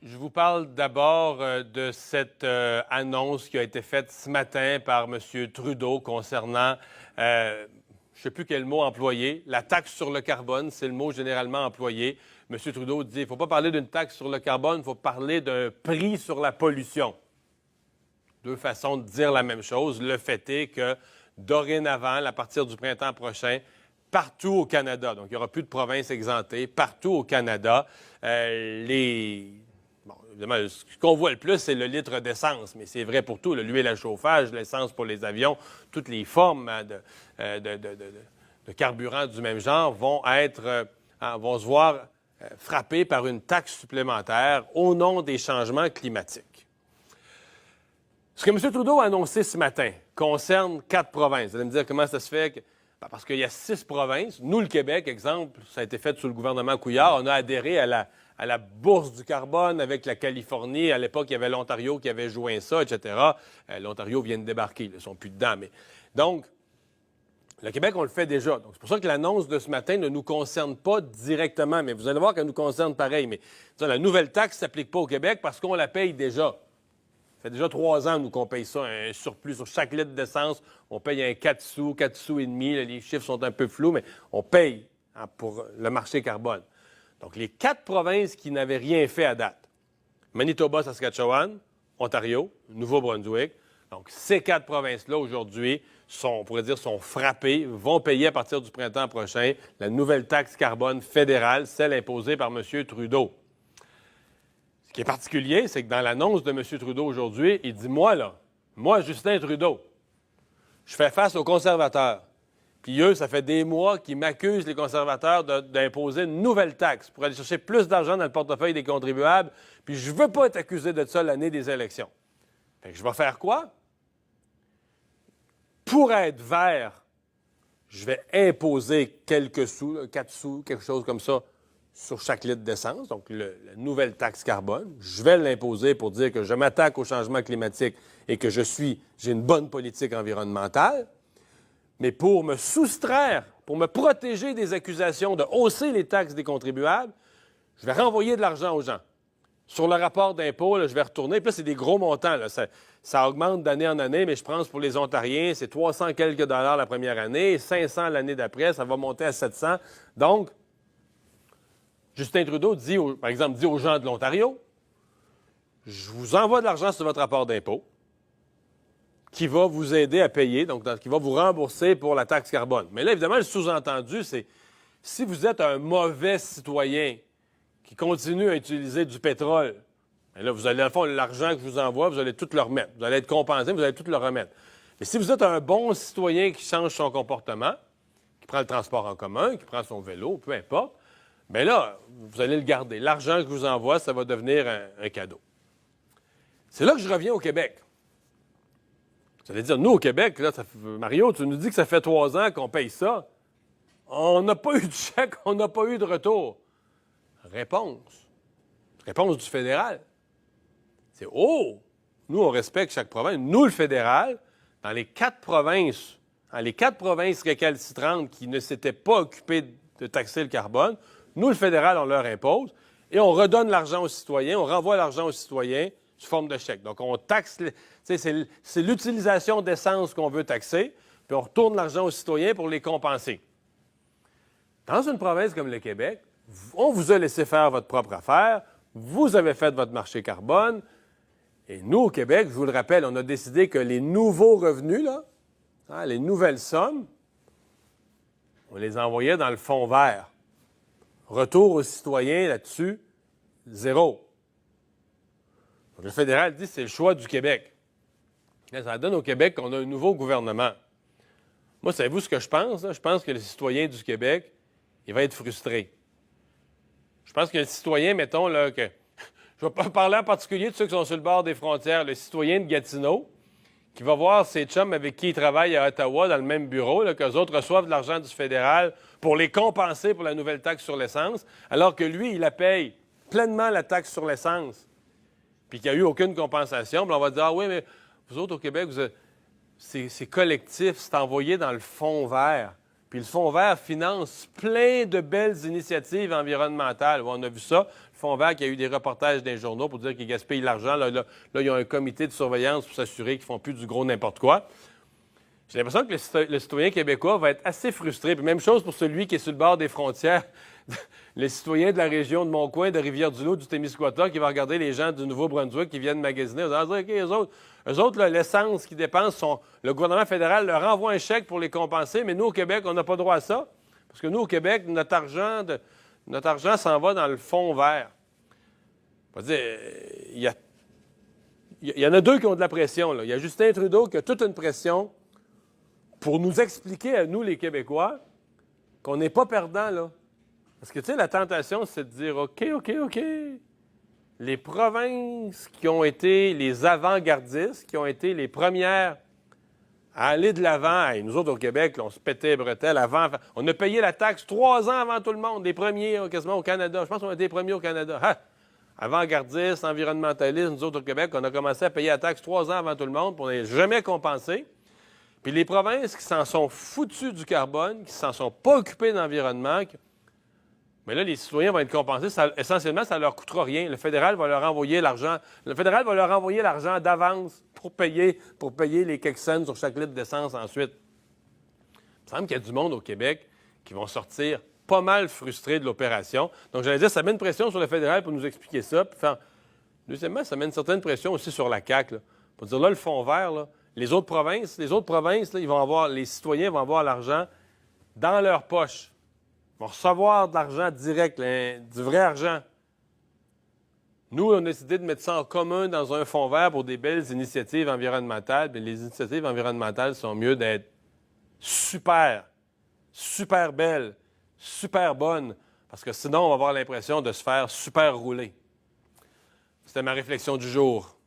Je vous parle d'abord de cette annonce qui a été faite ce matin par M. Trudeau concernant, je ne sais plus quel mot employer, la taxe sur le carbone, c'est le mot généralement employé. M. Trudeau dit, il ne faut pas parler d'une taxe sur le carbone, il faut parler d'un prix sur la pollution. Deux façons de dire la même chose. Le fait est que dorénavant, à partir du printemps prochain, partout au Canada, donc il n'y aura plus de provinces exemptées, partout au Canada, Bon, évidemment, ce qu'on voit le plus, c'est le litre d'essence, mais c'est vrai pour tout. L'huile à chauffage, l'essence pour les avions, toutes les formes de carburant du même genre vont se voir frappées par une taxe supplémentaire au nom des changements climatiques. Ce que M. Trudeau a annoncé ce matin concerne 4 provinces. Vous allez me dire comment ça se fait? Parce qu'il y a 6 provinces. Nous, le Québec, exemple, ça a été fait sous le gouvernement Couillard. On a adhéré à la bourse du carbone avec la Californie. À l'époque, il y avait l'Ontario qui avait joint ça, etc. L'Ontario vient de débarquer. Ils ne sont plus dedans. Donc, le Québec, on le fait déjà. Donc, c'est pour ça que l'annonce de ce matin ne nous concerne pas directement. Mais vous allez voir qu'elle nous concerne pareil. Mais la nouvelle taxe ne s'applique pas au Québec parce qu'on la paye déjà. Ça fait déjà 3 ans, nous, qu'on paye ça, un surplus sur chaque litre d'essence. On paye un 4 sous, 4 sous et demi. Là, les chiffres sont un peu flous, mais on paye pour le marché carbone. Donc, les 4 provinces qui n'avaient rien fait à date, Manitoba, Saskatchewan, Ontario, Nouveau-Brunswick. Donc, ces 4 provinces-là, aujourd'hui, on pourrait dire, sont frappées, vont payer à partir du printemps prochain la nouvelle taxe carbone fédérale, celle imposée par M. Trudeau. Ce qui est particulier, c'est que dans l'annonce de M. Trudeau aujourd'hui, il dit, moi, Justin Trudeau, je fais face aux conservateurs. Puis eux, ça fait des mois qu'ils m'accusent, les conservateurs, d'imposer une nouvelle taxe pour aller chercher plus d'argent dans le portefeuille des contribuables. Puis je ne veux pas être accusé de ça l'année des élections. Fait que je vais faire quoi? Pour être vert, je vais imposer quelques sous, 4 sous, quelque chose comme ça, sur chaque litre d'essence, donc la nouvelle taxe carbone. Je vais l'imposer pour dire que je m'attaque au changement climatique et que j'ai une bonne politique environnementale. Mais pour me soustraire, pour me protéger des accusations de hausser les taxes des contribuables, je vais renvoyer de l'argent aux gens. Sur le rapport d'impôt, je vais retourner. Puis là, c'est des gros montants. Là. Ça augmente d'année en année, mais je pense pour les Ontariens, c'est 300 quelques dollars la première année, 500 l'année d'après, ça va monter à 700. Donc, Justin Trudeau dit, par exemple, aux gens de l'Ontario, je vous envoie de l'argent sur votre rapport d'impôt qui va vous aider à payer, donc qui va vous rembourser pour la taxe carbone. Mais là, évidemment, le sous-entendu, c'est si vous êtes un mauvais citoyen qui continue à utiliser du pétrole, bien là, vous allez, dans le fond, l'argent que je vous envoie, vous allez tout le remettre. Vous allez être compensé, vous allez tout le remettre. Mais si vous êtes un bon citoyen qui change son comportement, qui prend le transport en commun, qui prend son vélo, peu importe, bien là, vous allez le garder. L'argent que je vous envoie, ça va devenir un cadeau. C'est là que je reviens au Québec. Vous allez dire, nous, au Québec, là, Mario, tu nous dis que ça fait 3 ans qu'on paye ça. On n'a pas eu de chèque, on n'a pas eu de retour. Réponse du fédéral. C'est, nous, on respecte chaque province. Nous, le fédéral, dans les 4 provinces, récalcitrantes qui ne s'étaient pas occupées de taxer le carbone, nous, le fédéral, on leur impose et on redonne l'argent aux citoyens, on renvoie l'argent aux citoyens sous forme de chèque. Donc, on taxe, c'est l'utilisation d'essence qu'on veut taxer, puis on retourne l'argent aux citoyens pour les compenser. Dans une province comme le Québec, on vous a laissé faire votre propre affaire, vous avez fait votre marché carbone, et nous, au Québec, je vous le rappelle, on a décidé que les nouveaux revenus, là, les nouvelles sommes, on les envoyait dans le fonds vert. Retour aux citoyens là-dessus, 0. Donc, le fédéral dit que c'est le choix du Québec. Là, ça donne au Québec qu'on a un nouveau gouvernement. Moi, savez-vous ce que je pense? Là? Je pense que le citoyen du Québec, il va être frustré. Je pense que le citoyen, mettons, là, que je ne vais pas parler en particulier de ceux qui sont sur le bord des frontières, le citoyen de Gatineau, qui va voir ses chums avec qui il travaille à Ottawa dans le même bureau, qu'eux autres reçoivent de l'argent du fédéral pour les compenser pour la nouvelle taxe sur l'essence, alors que lui, il la paye pleinement la taxe sur l'essence, puis qu'il n'y a eu aucune compensation. Puis on va dire, ah oui, mais vous autres au Québec, c'est collectif, c'est envoyé dans le fonds vert. Puis le fonds vert finance plein de belles initiatives environnementales. On a vu ça. Le fonds vert qu'il y a eu des reportages dans les journaux pour dire qu'ils gaspillent l'argent. Là, il y a un comité de surveillance pour s'assurer qu'ils ne font plus du gros n'importe quoi. J'ai l'impression que le citoyen québécois va être assez frustré. Puis même chose pour celui qui est sur le bord des frontières. Les citoyens de la région de Montcoin, de Rivière-du-Loup, du Témiscouata, qui va regarder les gens du Nouveau-Brunswick qui viennent magasiner. Ils vont dire, OK, eux autres là, l'essence qu'ils dépensent, le gouvernement fédéral leur envoie un chèque pour les compenser, mais nous, au Québec, on n'a pas droit à ça. Parce que nous, au Québec, notre argent s'en va dans le fonds vert. Il y en a deux qui ont de la pression. Là. Il y a Justin Trudeau qui a toute une pression pour nous expliquer à nous, les Québécois, qu'on n'est pas perdants, là. Parce que, tu sais, la tentation, c'est de dire, OK. Les provinces qui ont été les avant-gardistes, qui ont été les premières à aller de l'avant, hey, nous autres, au Québec, là, on se pétait les bretelles avant. On a payé la taxe 3 ans avant tout le monde, les premiers quasiment au Canada. Je pense qu'on a été les premiers au Canada. Avant-gardistes, environnementalistes, nous autres, au Québec, on a commencé à payer la taxe 3 ans avant tout le monde, puis on n'est jamais compensé. Puis les provinces qui s'en sont foutues du carbone, qui ne s'en sont pas occupées d'environnement, mais là, les citoyens vont être compensés. Essentiellement, ça ne leur coûtera rien. Le fédéral va leur envoyer l'argent. Le fédéral va leur envoyer l'argent d'avance pour payer les quelques cents sur chaque litre d'essence ensuite. Il me semble qu'il y a du monde au Québec qui vont sortir pas mal frustrés de l'opération. Donc, j'allais dire, ça met une pression sur le fédéral pour nous expliquer ça. Puis, deuxièmement, ça met une certaine pression aussi sur la CAQ. Là, pour dire, là, le fonds vert, là, les autres provinces, là, les citoyens vont avoir l'argent dans leur poche. Ils vont recevoir de l'argent direct, du vrai argent. Nous, on a décidé de mettre ça en commun dans un fonds vert pour des belles initiatives environnementales. Mais les initiatives environnementales sont mieux d'être super belles, super bonnes, parce que sinon, on va avoir l'impression de se faire super rouler. C'était ma réflexion du jour.